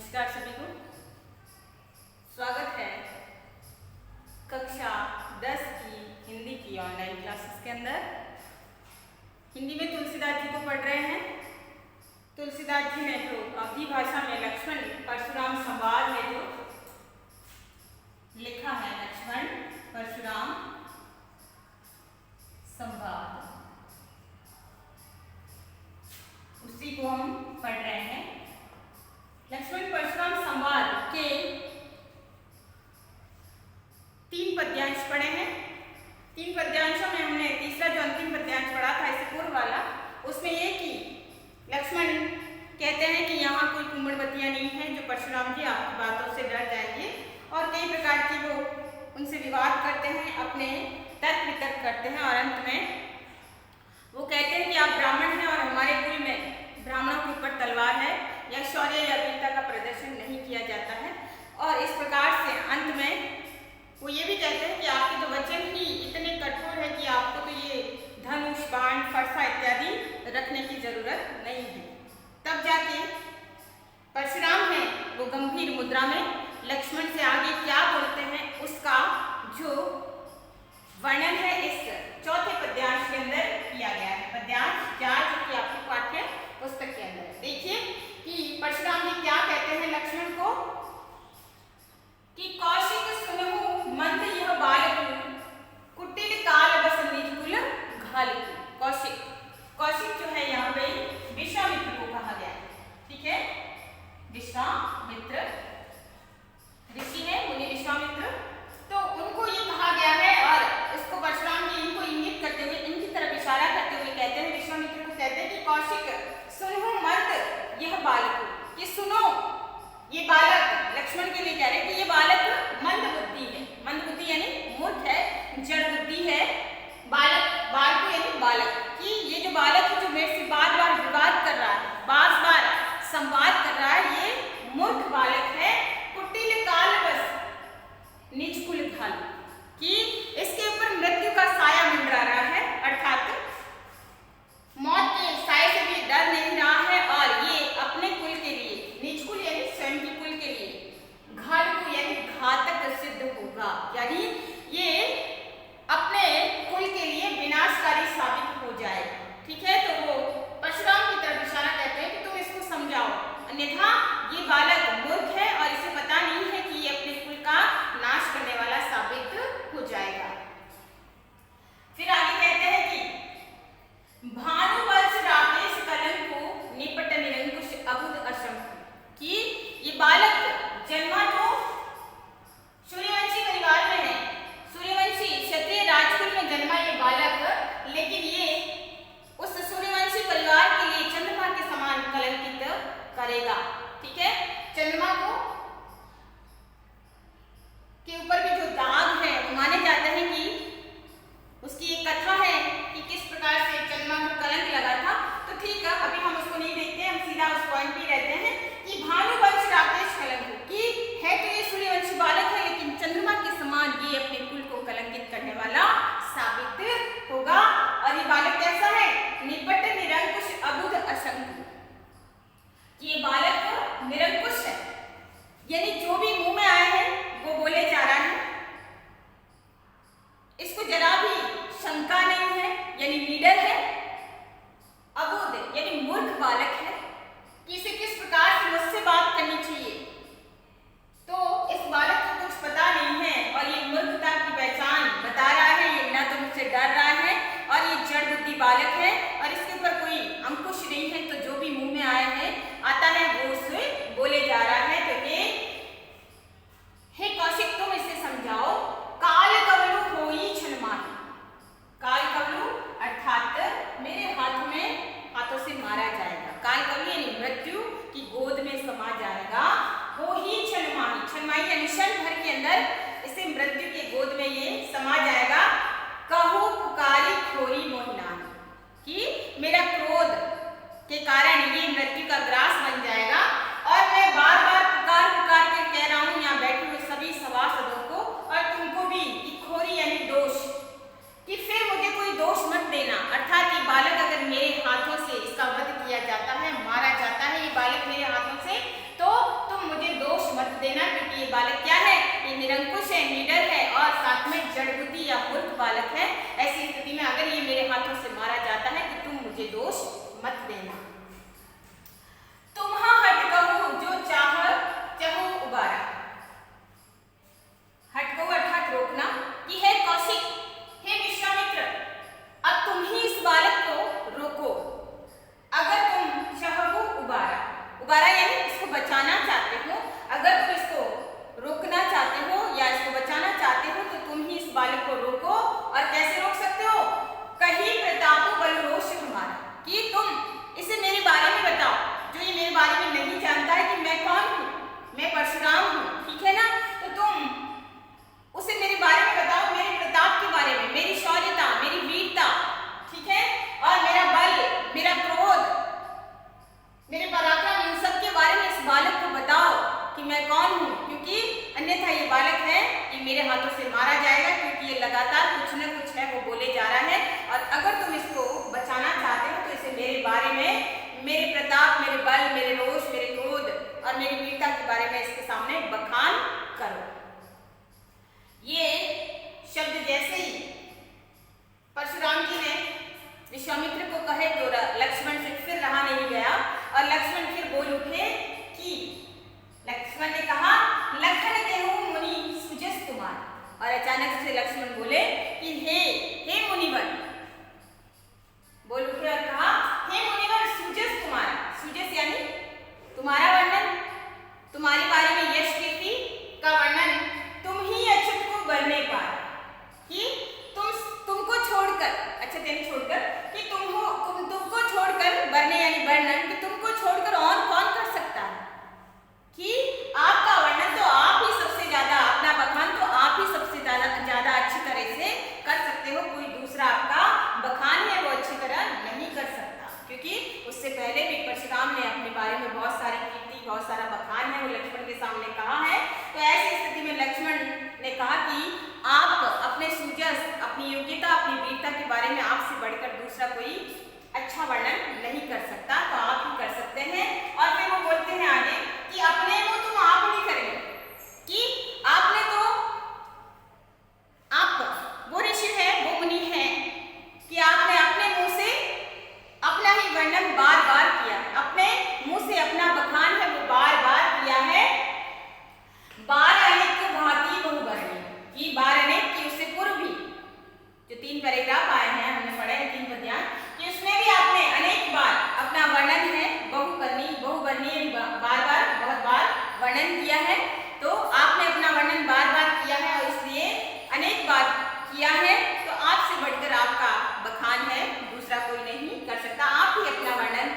नमस्कार सभी को। स्वागत है कक्षा 10 की हिंदी की ऑनलाइन क्लासेस के अंदर। हिंदी में तुलसीदास जी को पढ़ रहे हैं। तुलसीदास जी ने जो अवधी भाषा में लक्ष्मण परशुराम संवाद में जो लिखा है, लक्ष्मण परशुराम संवाद, उसी को हम पढ़ रहे हैं। लक्ष्मण परशुराम संवाद के 3 पद्यांश पढ़े हैं। 3 पद्यांशों में हमने तीसरा जो अंतिम पद्यांश पढ़ा था इससे पूर्व वाला, उसमें ये कि लक्ष्मण कहते हैं कि यहाँ कोई कुंभड़वतियाँ नहीं है जो परशुराम जी आपकी बातों से डर जाएंगे, और कई प्रकार की वो उनसे विवाद करते हैं, अपने तर्क वितर्क करते हैं, और अंत में वो कहते हैं कि आप ब्राह्मण हैं और हमारे कुल में ब्राह्मणों के ऊपर तलवार है या शौर्य या वीरता का प्रदर्शन नहीं किया जाता है। और इस प्रकार से अंत में वो ये भी कहते हैं कि आपके तो वचन ही इतने कठोर है कि आपको तो ये धनुष, बाण, फरसा इत्यादि रखने की जरूरत नहीं है। तब जाके परशुराम है वो गंभीर मुद्रा में लक्ष्मण से आगे क्या बोलते हैं उसका जो वर्णन है इस चौथे पद्यांश के अंदर किया गया है। पद्यांश 4 जो कि आपकी पाठ्य पुस्तक के अंदर देखिए कि परशुराम जी क्या कहते हैं लक्ष्मण को कि कौशिक सुनहु मंद यह बालकु, कुटिल काल बस निज कुल घालकु। कौशिक जो है यहाँ पे विश्वामित्र को कहा गया है, ठीक है। विश्वामित्र ऋषि है, मुनि विश्वामित्र, तो उनको ये कहा गया है। और इसको परशुराम जी इनको इंगित करते हुए, इनकी तरफ इशारा करते हुए कहते हैं, विश्वामित्र को कहते हैं कि कौशिक सुनहु मंद यह बालक, कि सुनो ये बालक, लक्ष्मण के लिए कह रहे हैं कि ये बालक मंद बुद्धि है। मंद बुद्धि यानी मूर्ख है, जड़ बुद्धि है। बालक यानी बालक, कि ये जो बालक है जो मेरे से बार बार विवाद कर रहा है, बार बार संवाद कर रहा है, ये मूर्ख बालक है। कुटिल काल बस निज कुल घाल, कि इसके ऊपर मृत्यु का साया मंडरा रहा है, अर्थात मौत के साए से भी डर नहीं रहा है, और ये अपने कुल के लिए, निज कुल यानी स्वयं के कुल के लिए, घातक यानी घातक सिद्ध होगा, यानी ये अपने कुल के लिए विनाशकारी साबित हो जाएगा, ठीक है। तो वो परशुराम की तरफ इशारा कहते हैं कि तुम इसको समझाओ, अन्यथा ये बालक मूर्ख है और इसे पता नहीं है कि ये अपने कुल का नाश करने वाला साबित हो जाएगा। फिर आगे कहते हैं कि भानुवंश राकेश कलंको निपट निरंकुश अबुध असंख्य, कि ये बालक जन्मा जो सूर्यवंशी परिवार में है, सूर्यवंशी क्षत्रिय राजकुल में जन्मा ये बालक, लेकिन ये उस सूर्यवंशी परिवार के लिए चंद्रमा के समान कलंकित करेगा, ठीक है। चंद्रमा को के ऊपर भी जो दाग है वो माने जाते हैं कि उसकी एक कथा है कि किस प्रकार से चंद्रमा को कलंक लगा था। तो ठीक है, अभी हम उसको नहीं देखते, हम सीधा उस पॉइंट पे रहते हैं कि भानुवंश राकेश कलंक, कि है तो ये सूर्यवंशी बालक है, लेकिन चंद्रमा के समान ये अपने कुल को कलंकित करने वाला साबित होगा। और ये बालक कैसा है? निपट निरंकुश अबुध असंख्य, ये बालक निरंकुश है, यानी जो भी मुंह में आया है वो बोले जा रहा है, इसको जरा भी शंका नहीं है, यानी लीडर है। अबुध यानी मूर्ख बालक है, कि इसे किस प्रकार से मुझसे बात करनी चाहिए, तो इस बालक को कुछ पता नहीं है, और ये मूर्खता की पहचान बता रहा है। ये ना तो मुझसे डर रहा है, और ये जड़ बुद्धि बालक है, और इसके ऊपर कोई अंकुश नहीं है, तो जो भी मुंह में आया है आता है वो उससे बोले जा रहा है। तो ये हे कौशिक, तुम इसे समझाओ, काल कवलु होई क्षण माही, काल कवलु अर्थात मेरे हाथों से मारा जाएगा। काल कवलु यानी मृत्यु की गोद में समा जाएगा, हो ही क्षण माही यानी क्षण भर के अंदर इसे मृत्यु के गोद में ये समा जाएगा। कहू पुकारी खोरी मोहिनान, कि मेरा क्रोध के कारण ये मृत्यु का ग्रास बन जाएगा, और मैं बार बार पुकार के कह रहा हूँ यहाँ बैठे हुए सभी सभासदों को और तुमको भी कि खोरी यानी दोष, कि फिर मुझे कोई दोष मत देना। अर्थात ये बालक अगर मेरे हाथों से इसका वध किया जाता है, मारा जाता है ये बालक मेरे हाथों से, तो तुम मुझे बालक क्या है, ये निरंकुश है, निडर है और साथ में जड़बुद्धि या मूर्ख बालक है। ऐसी स्थिति में अगर ये मेरे हाथों से मारा जाता है तो तुम मुझे दोष मत देना। तुम्हा हट कहूँ जो चाहो उबारा। हट कहूँ अर्थात रोकना कि हे कौशिक, हे विश्वामित्र, अब तुम ही इस बालक को रोको। अगर तुम चाहो उबारा यानी इसको बचाना चाहते हो, अगर तुम इसको रोकना चाहते हो या इसको बचाना चाहते हो तो तुम ही इस बालक को रोको। और कैसे रोक सकते हो, कहीं प्रतापो बल रोष हमारा, कि तुम इसे मेरे बारे में बताओ, जो ये मेरे बारे में नहीं जानता है कि मैं कौन हूँ, मैं परशुराम हूँ, ठीक है ना, तो तुम उसे मेरे बारे में बताओ, मेरे प्रताप के बारे में, मेरी शौर्यता, मेरी वीरता, ठीक है, और मेरा बल, मेरा क्रोध, मेरे पराक्रम, इन सब के बारे में इस बालक को बताओ कि मैं कौन हूँ, क्योंकि अन्यथा ये बालक है ये मेरे हाथों से मारा जाएगा, क्योंकि ये लगातार कुछ न कुछ है वो बोले जा रहा है। और अगर तुम इसको बचाना चाहते हो तो इसे मेरे बारे में, मेरे प्रताप, मेरे बल, मेरे रोष, मेरे क्रोध और मेरी वीरता के बारे में इसके सामने बखान करो। ये शब्द जैसे ही परशुराम जी ने विश्वामित्र को कहे तो लक्ष्मण से फिर रहा नहीं गया और लक्ष्मण फिर बोल उठे कि लक्ष्मण ने कहा, लखन देहु मुनि सुजस तुम्हार। और अचानक से लक्ष्मण बोले कि हे मुनिवर, बोल उठे और कहा, हे मुनिवर सुजस तुम्हारा। सुजस यानी तुम्हारा वर्णन, तुम्हारे बारे में यश कीर्ति का वर्णन तुम ही अच्युत को बरने पार, कि तुमको छोड़कर, अच्छा तेरे छोड़कर, कि तुमको छोड़कर, बरने यानी वर्णन, कि तुमको छोड़कर और कौन कर सकता है, कि आपका वर्णन तो आप ही सबसे ज्यादा, अपना बखान तो आप ही सबसे ज्यादा अच्छी तरह से कर सकते हो, कोई दूसरा आपका बखान है वो अच्छी तरह नहीं कर सकता। क्योंकि उससे पहले भी परशुराम ने अपने बारे में बहुत सारी कीर्ति, बहुत सारा बखान है वो लक्ष्मण के सामने कहा है। तो ऐसी स्थिति में लक्ष्मण ने कहा कि आप अपने सुजस, अपनी योग्यता, अपनी वीरता के बारे में आपसे बढ़कर दूसरा कोई अच्छा वर्णन नहीं कर सकता, तो आप ही कर सकते हैं। और फिर वो बोलते हैं आगे कि अपने को तुम आप नहीं करेंगे, कि आपने तो, आप वो ऋषि है, वो मुनि है, कि आपने अपने मुंह से अपना ही वर्णन बार बार किया, अपने मुंह से अपना बखान है वो बार बार किया है। बार अनेक भांति बहुवर्णी, कि बार अनेक की उससे पूर्व भी जो 3 पैराग्राफ आए हैं, हमने पढ़े हैं 3 पद्यांश, कि उसमें भी आपने अनेक बार अपना वर्णन है बहुवर्णीय बार बार, बहुत बार वर्णन किया है। तो आपने अपना वर्णन बार बार किया है और इसलिए अनेक बार किया है, तो आपसे बढ़कर आपका बखान है दूसरा कोई नहीं कर सकता। आप ही अपना वर्णन,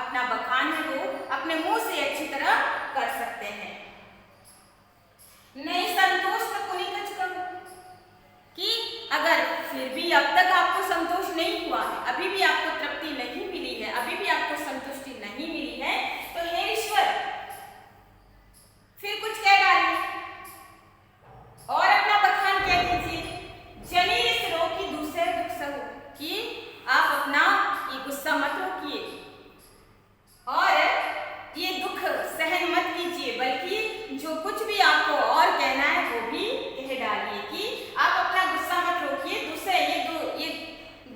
अपना बखान है वो अपने मुंह से अच्छी तरह कर सकते हैं। नहीं संतोष तो कुनी कछ करो, कि अगर फिर भी अब तक आपको संतोष नहीं हुआ है, अभी भी आपको तृप्ति नहीं मिली है, अभी भी आपको संतुष्टि नहीं मिली है, तो हे ईश्वर फिर कुछ कह डालिए और अपना बखान कह दीजिए। जनी इस रोग की दूसरे दुख सहो, कि आप अपना ये गुस्सा मत रोकिए और ये दुख सहन मत कीजिए, बल्कि जो कुछ भी आपको और कहना है वो भी कह डालिए, कि आप अपना गुस्सा मत रोकिए, दूसरे ये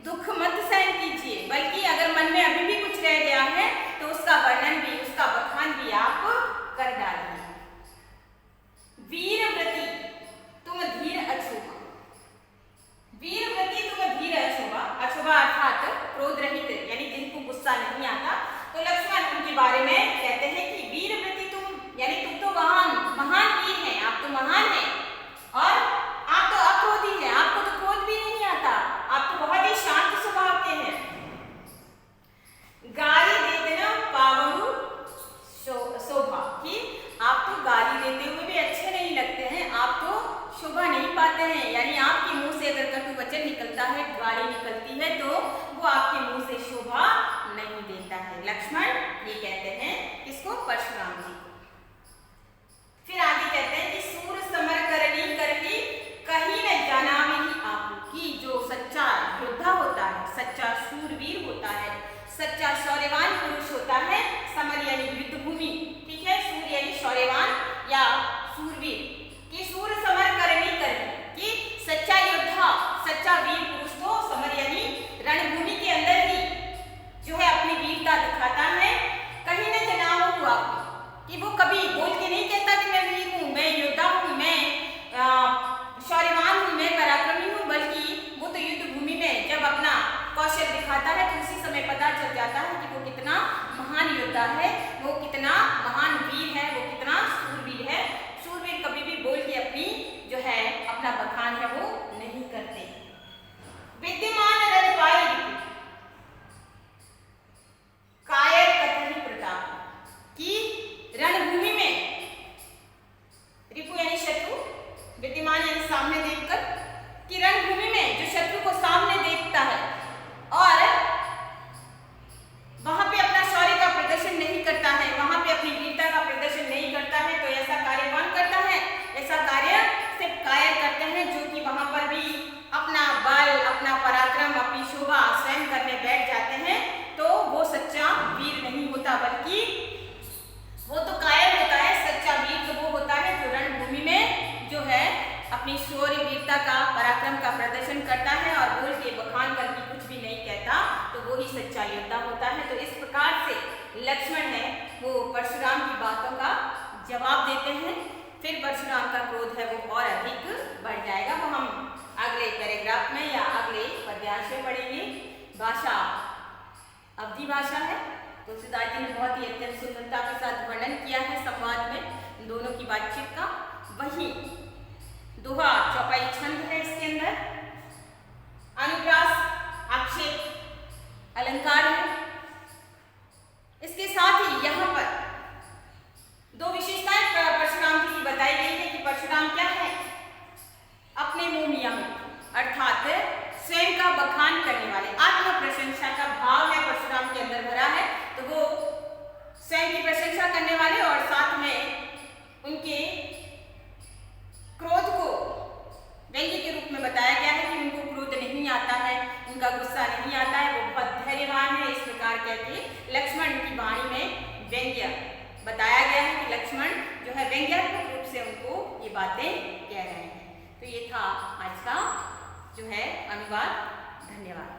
दुख मत सहन कीजिए, बल्कि अगर मन में अभी भी कुछ रह गया है तो उसका वर्णन भी, उसका बखान भी आप कर डालिए। वीरव्रती तुम धीर अछूबा, वीरव्रती तुम धीर अछूबा, अछूबा अर्थात क्रोध रहित, यानी जिनको गुस्सा नहीं आता। तो लक्ष्मण उनके बारे में कहते हैं कि वीरव्रती तुम, यानी तुम तो महान वीर हैं, आप तो महान हैं और आप तो अक्रोधी हैं, आपको तो क्रोध भी नहीं आता, आप तो बहुत ही शांत स्वभाव के हैं। गाली देना पावड़ू कि वो कभी बोल के नहीं कहता कि मैं वीर हूँ, मैं योद्धा हूँ, मैं शौर्यवान हूँ, मैं पराक्रमी हूँ, बल्कि वो तो युद्ध भूमि में जब अपना कौशल दिखाता है तो उसी समय पता चल जाता है कि वो कितना महान योद्धा है, वो कितना महान वीर है, वो कितना शूरवीर है। शूरवीर कभी भी बोल के अपनी जो है अपना बखान है वो नहीं करते। विद्यमान रणपाई कायर कथनी प्रताप कि रणभूमि में रिपु यानी शत्रु, विद्यमान यानी सामने देखकर, कि रणभूमि में जो शत्रु को सामने देखता है और वहां पे अपना शौर्य का प्रदर्शन नहीं करता है, वहां पे अपनी वीरता का प्रदर्शन नहीं करता है, तो ऐसा कार्य कौन करता है? ऐसा कार्य सिर्फ कायर करते हैं, जो कि वहां पर भी अपना बल, अपना पराक्रम, अपनी शोभा स्वयं करने बैठ जाते हैं। तो वो सच्चा वीर नहीं होता, बल्कि वो तो कायर होता है। सच्चा वीर तो वो होता है जो रणभूमि में जो है अपनी शौर्य वीरता का पराक्रम का प्रदर्शन करता है और बोल के बखान करके कुछ भी नहीं कहता, तो वो ही सच्चा योद्धा होता है। तो इस प्रकार से लक्ष्मण है वो परशुराम की बातों का जवाब देते हैं। फिर परशुराम का क्रोध है वो और अधिक बढ़ जाएगा। वो हम अगले पैराग्राफ में या अगले पद्यांश में पढ़ेंगे। भाषा अवधी भाषा है। तुलसीदास जी ने बहुत ही अत्यंत सुंदरता के साथ वर्णन किया है संवाद में दोनों की बातचीत का। वही दोहा चौपाई छंद है इसके अंदर, अनुप्रास आक्षेप अलंकार है। इसके साथ ही यहाँ पर दो विशेषताएं परशुराम की बताई गई है कि परशुराम क्या है? अपने मुंह मियां अर्थात स्वयं का बखान करने वाले, आत्म प्रशंसा का भाव है परशुराम के अंदर भरा है। तो वो स्वयं की प्रशंसा करने वाले और साथ में उनके क्रोध को व्यंग्य के रूप में बताया गया है कि उनको क्रोध नहीं आता है, उनका गुस्सा नहीं आता है, वो बहुत धैर्यवान है। इस प्रकार कहते लक्ष्मण की वाणी में व्यंग्य बताया गया है कि लक्ष्मण जो है व्यंग्यात्मक रूप से उनको ये बातें कह रहे हैं। तो ये था आज का जो है अनुवाद। धन्यवाद।